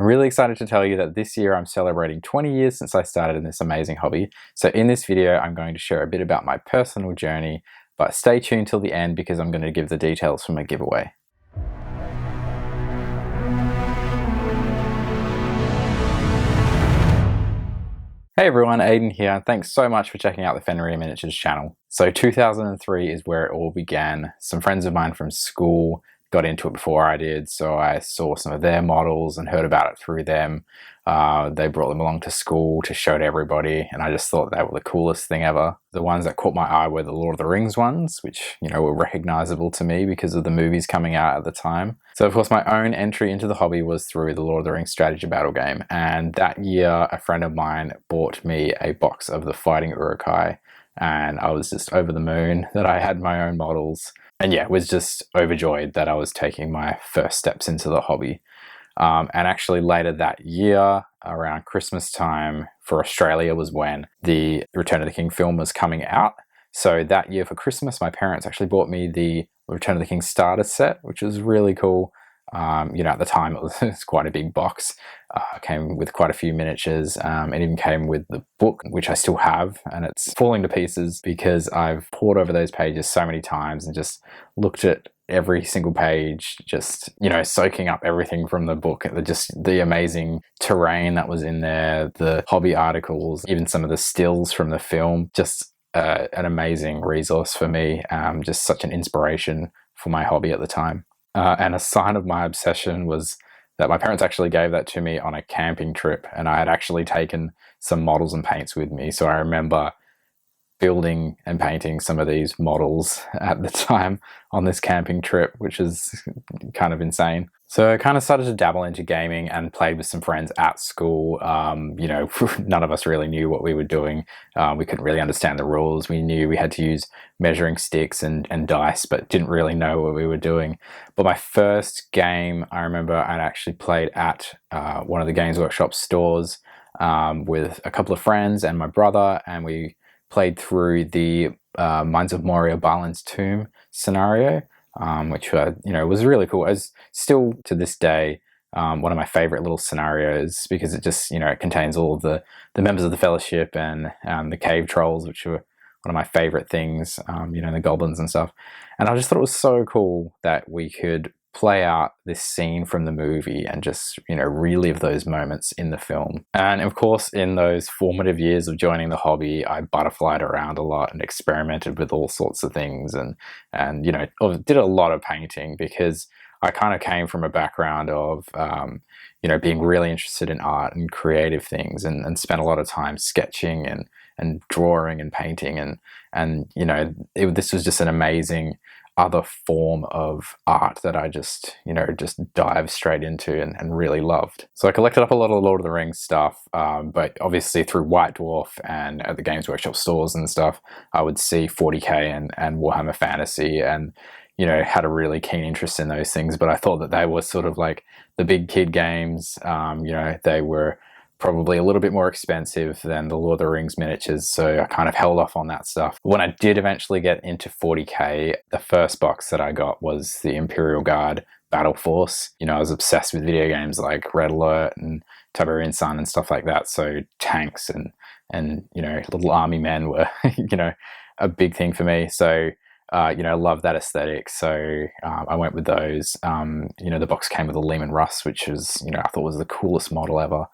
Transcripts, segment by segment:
really excited to tell you that this year I'm celebrating 20 years since I started in this amazing hobby. So in this video, I'm going to share a bit about my personal journey, but stay tuned till the end because I'm going to give the details for my giveaway. Hey everyone, Aiden here. Thanks so much for checking out the Fenrir Miniatures channel. So 2003 is where it all began. Some friends of mine from school got into it before I did, so I saw some of their models and heard about it through them. They brought them along to school to show to everybody, and I just thought they were the coolest thing ever. The ones that caught my eye were the Lord of the Rings ones, which, you know, were recognizable to me because of the movies coming out at the time. So of course my own entry into the hobby was through the Lord of the Rings strategy battle game, and that year a friend of mine bought me a box of the Fighting Uruk-hai, and I was just over the moon that I had my own models. And yeah, was just overjoyed that I was taking my first steps into the hobby. And actually later that year, around Christmas time for Australia, was when the Return of the King film was coming out. So that year for Christmas, my parents actually bought me the Return of the King starter set, which was really cool. You know, at the time it was quite a big box. Came with quite a few miniatures. It even came with the book, which I still have, and it's falling to pieces because I've pored over those pages so many times and just looked at every single page, just, you know, soaking up everything from the book, just the amazing terrain that was in there, the hobby articles, even some of the stills from the film. Just an amazing resource for me, just such an inspiration for my hobby at the time. And a sign of my obsession was that my parents actually gave that to me on a camping trip, and I had actually taken some models and paints with me. So I remember building and painting some of these models at the time on this camping trip, which is kind of insane. So I kind of started to dabble into gaming and played with some friends at school. You know, none of us really knew what we were doing. We couldn't really understand the rules. We knew we had to use measuring sticks and dice, but didn't really know what we were doing. But my first game, I remember I'd actually played at one of the Games Workshop stores with a couple of friends and my brother, and we played through the Mines of Moria Balin's Tomb scenario, which you know, was really cool. As still to this day one of my favorite little scenarios, because it just, you know, it contains all of the members of the Fellowship and the cave trolls, which were one of my favorite things, you know, the goblins and stuff. And I just thought it was so cool that we could play out this scene from the movie and just, you know, relive those moments in the film. And of course, in those formative years of joining the hobby, I butterflied around a lot and experimented with all sorts of things, and you know, did a lot of painting because I kind of came from a background of you know, being really interested in art and creative things, and spent a lot of time sketching and drawing and painting, and you know, this was just an amazing other form of art that I just, you know, just dived straight into and really loved. So I collected up a lot of Lord of the Rings stuff, but obviously through White Dwarf and at the Games Workshop stores and stuff, I would see 40k and Warhammer Fantasy, and, you know, had a really keen interest in those things, but I thought that they were sort of like the big kid games. You know, they were probably a little bit more expensive than the Lord of the Rings miniatures, so I kind of held off on that stuff. When I did eventually get into 40k, the first box that I got was the Imperial Guard Battle Force. You know, I was obsessed with video games like Red Alert and Tiberian Sun and stuff like that, so tanks and you know, little army men were you know, a big thing for me. So you know, I love that aesthetic, so I went with those. You know, the box came with a Leman Russ, which was, you know, I thought was the coolest model ever.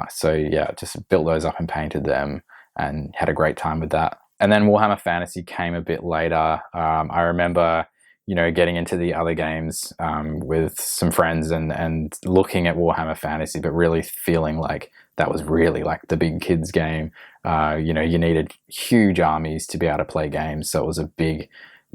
So yeah, just built those up and painted them and had a great time with that. And then Warhammer Fantasy came a bit later. I remember, you know, getting into the other games with some friends and looking at Warhammer Fantasy, but really feeling like that was really like the big kids game. You know, you needed huge armies to be able to play games, so it was a big,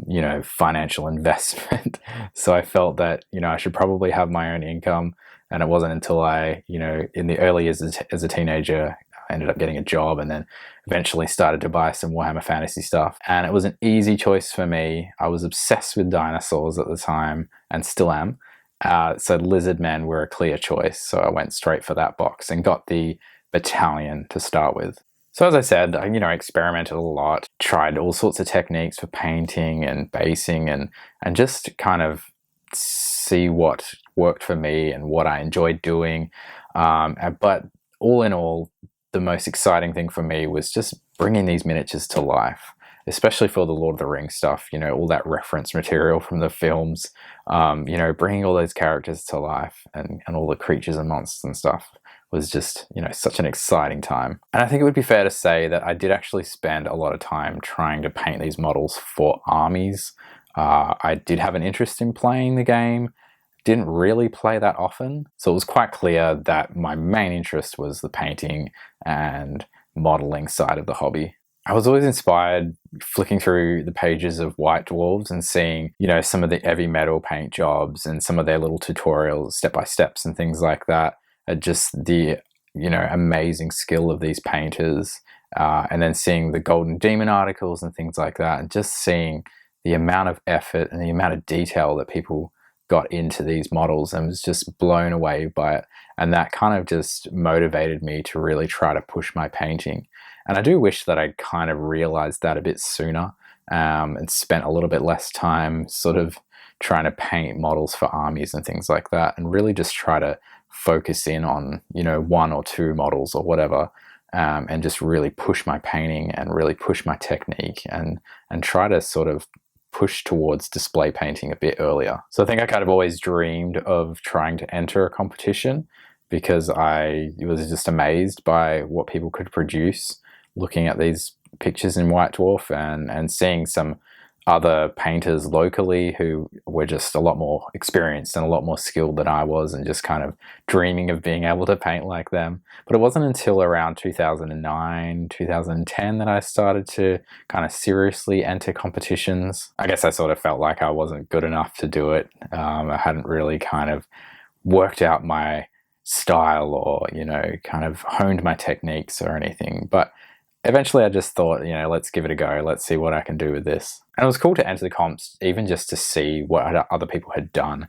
you know, financial investment. So I felt that, you know, I should probably have my own income. And it wasn't until I, you know, in the early years as a teenager, I ended up getting a job and then eventually started to buy some Warhammer Fantasy stuff. And it was an easy choice for me. I was obsessed with dinosaurs at the time and still am. So lizard men were a clear choice. So I went straight for that box and got the battalion to start with. So as I said, you know, I experimented a lot, tried all sorts of techniques for painting and basing and just kind of see what worked for me and what I enjoyed doing. But all in all, the most exciting thing for me was just bringing these miniatures to life, especially for the Lord of the Rings stuff, you know, all that reference material from the films, you know, bringing all those characters to life and all the creatures and monsters and stuff was just, you know, such an exciting time. And I think it would be fair to say that I did actually spend a lot of time trying to paint these models for armies. I did have an interest in playing the game, didn't really play that often, so it was quite clear that my main interest was the painting and modeling side of the hobby. I was always inspired flicking through the pages of White Dwarves and seeing, you know, some of the heavy metal paint jobs and some of their little tutorials, step-by-steps and things like that. Just the, you know, amazing skill of these painters, and then seeing the Golden Demon articles and things like that, and just seeing the amount of effort and the amount of detail that people got into these models, and was just blown away by it. And that kind of just motivated me to really try to push my painting. And I do wish that I'd kind of realized that a bit sooner, and spent a little bit less time sort of trying to paint models for armies and things like that, and really just try to focus in on, you know, 1 or 2 models or whatever, and just really push my painting and really push my technique and try to sort of push towards display painting a bit earlier. So I think I kind of always dreamed of trying to enter a competition, because I was just amazed by what people could produce looking at these pictures in White Dwarf, and seeing some other painters locally who were just a lot more experienced and a lot more skilled than I was, and just kind of dreaming of being able to paint like them. But it wasn't until around 2009, 2010 that I started to kind of seriously enter competitions. I guess I sort of felt like I wasn't good enough to do it. I hadn't really kind of worked out my style or, you know, kind of honed my techniques or anything. But eventually I just thought, you know, let's give it a go. Let's see what I can do with this. And it was cool to enter the comps, even just to see what other people had done,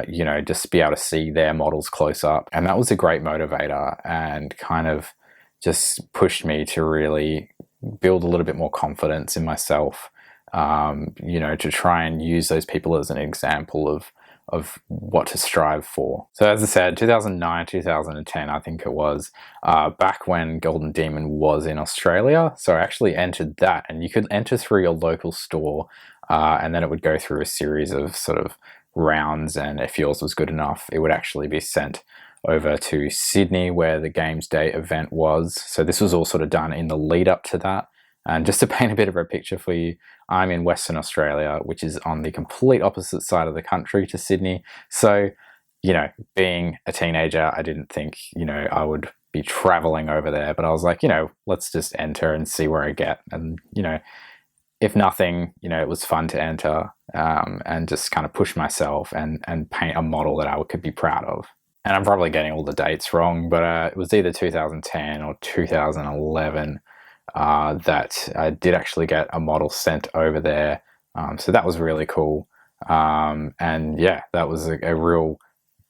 you know, just be able to see their models close up. And that was a great motivator, and kind of just pushed me to really build a little bit more confidence in myself, you know, to try and use those people as an example of what to strive for. So as I said, 2009, 2010, I think it was, back when Golden Demon was in Australia. So I actually entered that, and you could enter through your local store, and then it would go through a series of sort of rounds, and if yours was good enough, it would actually be sent over to Sydney, where the Games Day event was. So this was all sort of done in the lead up to that. And just to paint a bit of a picture for you, I'm in Western Australia, which is on the complete opposite side of the country to Sydney. So, you know, being a teenager, I didn't think, you know, I would be traveling over there, but I was like, you know, let's just enter and see where I get. And, you know, if nothing, you know, it was fun to enter, and just kind of push myself and paint a model that I could be proud of. And I'm probably getting all the dates wrong, but it was either 2010 or 2011 that I did actually get a model sent over there. So that was really cool. And yeah, that was a real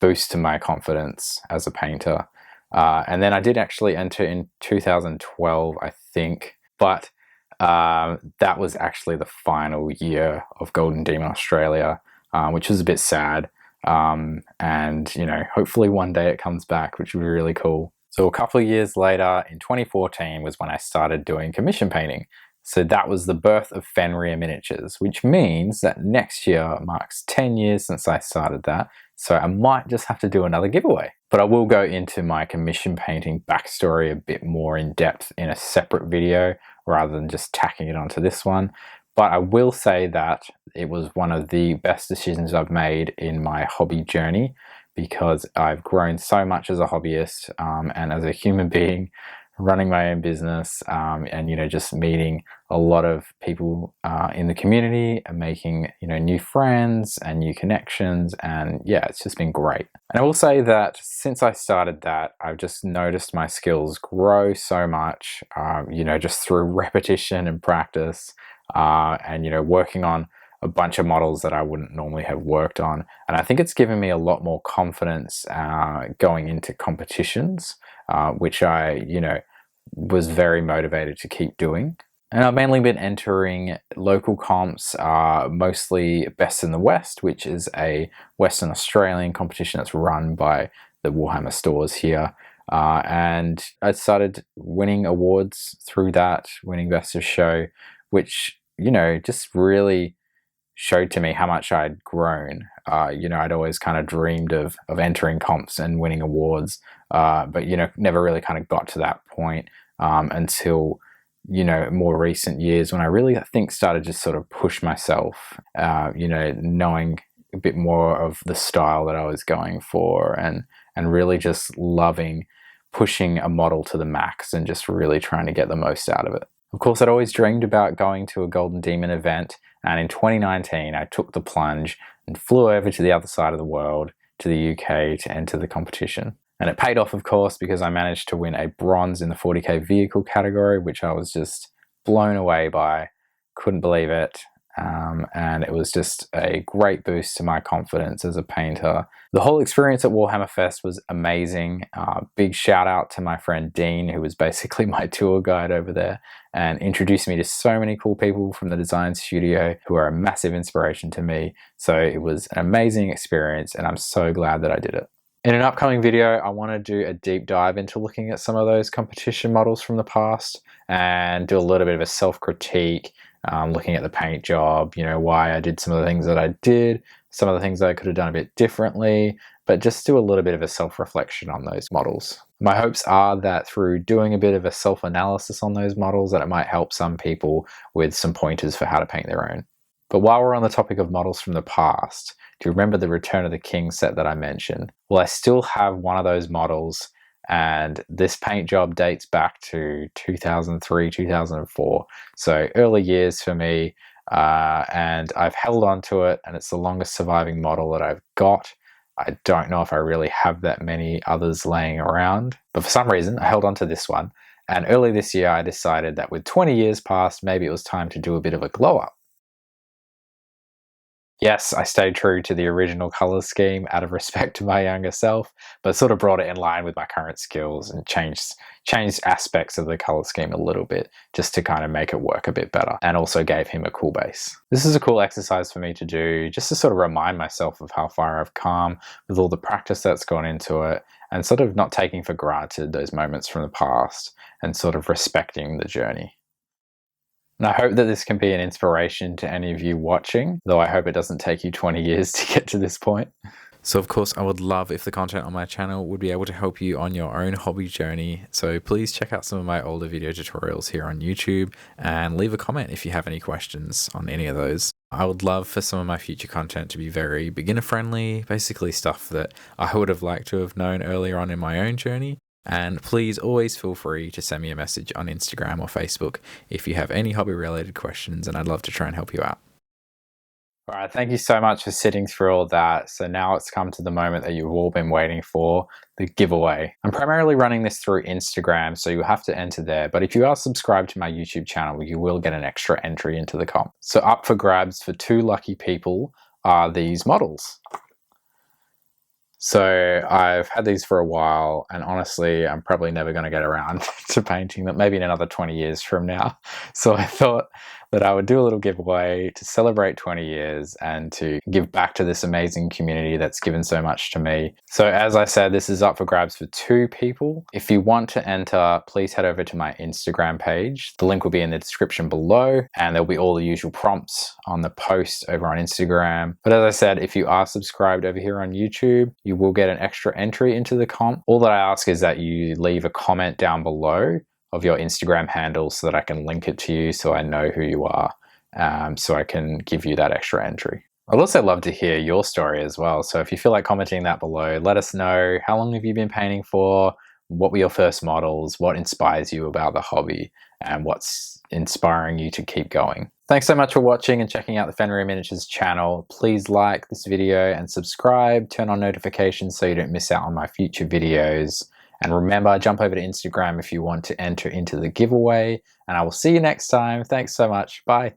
boost to my confidence as a painter. And then I did actually enter in 2012, I think, but that was actually the final year of Golden Demon Australia, which was a bit sad. And, you know, hopefully one day it comes back, which would be really cool. So a couple of years later, in 2014, was when I started doing commission painting. So that was the birth of Fenrir Miniatures, which means that next year marks 10 years since I started that. So I might just have to do another giveaway. But I will go into my commission painting backstory a bit more in depth in a separate video, rather than just tacking it onto this one. But I will say that it was one of the best decisions I've made in my hobby journey, because I've grown so much as a hobbyist, and as a human being, running my own business, and, you know, just meeting a lot of people in the community and making, you know, new friends and new connections. And yeah, it's just been great. And I will say that since I started that, I've just noticed my skills grow so much, you know, just through repetition and practice, and, you know, working on a bunch of models that I wouldn't normally have worked on. And I think it's given me a lot more confidence going into competitions, which I, you know, was very motivated to keep doing. And I've mainly been entering local comps, mostly Best in the West, which is a Western Australian competition that's run by the Warhammer stores here. And I started winning awards through that, winning Best of Show, which, you know, just really showed to me how much I'd grown. You know, I'd always kind of dreamed of entering comps and winning awards, but, you know, never really kind of got to that point until, you know, more recent years when I really, I think, started to sort of push myself, you know, knowing a bit more of the style that I was going for, and really just loving pushing a model to the max and just really trying to get the most out of it. Of course, I'd always dreamed about going to a Golden Demon event, and in 2019 I took the plunge and flew over to the other side of the world, to the UK, to enter the competition. And it paid off, of course, because I managed to win a bronze in the 40k vehicle category, which I was just blown away by. Couldn't believe it. And it was just a great boost to my confidence as a painter. The whole experience at Warhammer Fest was amazing. Big shout out to my friend Dean, who was basically my tour guide over there and introduced me to so many cool people from the design studio who are a massive inspiration to me. So it was an amazing experience, and I'm so glad that I did it. In an upcoming video, I want to do a deep dive into looking at some of those competition models from the past and do a little bit of a self-critique, looking at the paint job, you know, why I did some of the things that I did, some of the things that I could have done a bit differently, but just do a little bit of a self-reflection on those models. My hopes are that through doing a bit of a self-analysis on those models, that it might help some people with some pointers for how to paint their own. But while we're on the topic of models from the past, do you remember the Return of the King set that I mentioned? Well, I still have one of those models, and this paint job dates back to 2003, 2004. So early years for me, and I've held on to it, and it's the longest surviving model that I've got. I don't know if I really have that many others laying around, but for some reason I held on to this one. And early this year I decided that with 20 years past, maybe it was time to do a bit of a glow up. Yes, I stayed true to the original color scheme out of respect to my younger self, but sort of brought it in line with my current skills and changed aspects of the color scheme a little bit just to kind of make it work a bit better, and also gave him a cool base. This is a cool exercise for me to do just to sort of remind myself of how far I've come with all the practice that's gone into it, and sort of not taking for granted those moments from the past and sort of respecting the journey. And I hope that this can be an inspiration to any of you watching, though I hope it doesn't take you 20 years to get to this point. So of course, I would love if the content on my channel would be able to help you on your own hobby journey. So please check out some of my older video tutorials here on YouTube and leave a comment if you have any questions on any of those. I would love for some of my future content to be very beginner friendly, basically stuff that I would have liked to have known earlier on in my own journey. And please always feel free to send me a message on Instagram or Facebook if you have any hobby related questions, and I'd love to try and help you out. All right, thank you so much for sitting through all that. So now it's come to the moment that you've all been waiting for, the giveaway. I'm primarily running this through Instagram, so you'll have to enter there. But if you are subscribed to my YouTube channel, you will get an extra entry into the comp. So up for grabs for 2 lucky people are these models. So I've had these for a while, and honestly, I'm probably never going to get around to painting them, maybe in another 20 years from now. So I thought that I would do a little giveaway to celebrate 20 years and to give back to this amazing community that's given so much to me. So as I said, this is up for grabs for 2 people. If you want to enter, please head over to my Instagram page. The link will be in the description below, and there'll be all the usual prompts on the post over on Instagram. But as I said, if you are subscribed over here on YouTube, you will get an extra entry into the comp. All that I ask is that you leave a comment down below of your Instagram handle so that I can link it to you so I know who you are, so I can give you that extra entry. I'd also love to hear your story as well. So if you feel like commenting that below, let us know, how long have you been painting for? What were your first models? What inspires you about the hobby? And what's inspiring you to keep going? Thanks so much for watching and checking out the Fenrir Miniatures channel. Please like this video and subscribe, turn on notifications so you don't miss out on my future videos. And remember, jump over to Instagram if you want to enter into the giveaway. And I will see you next time. Thanks so much. Bye.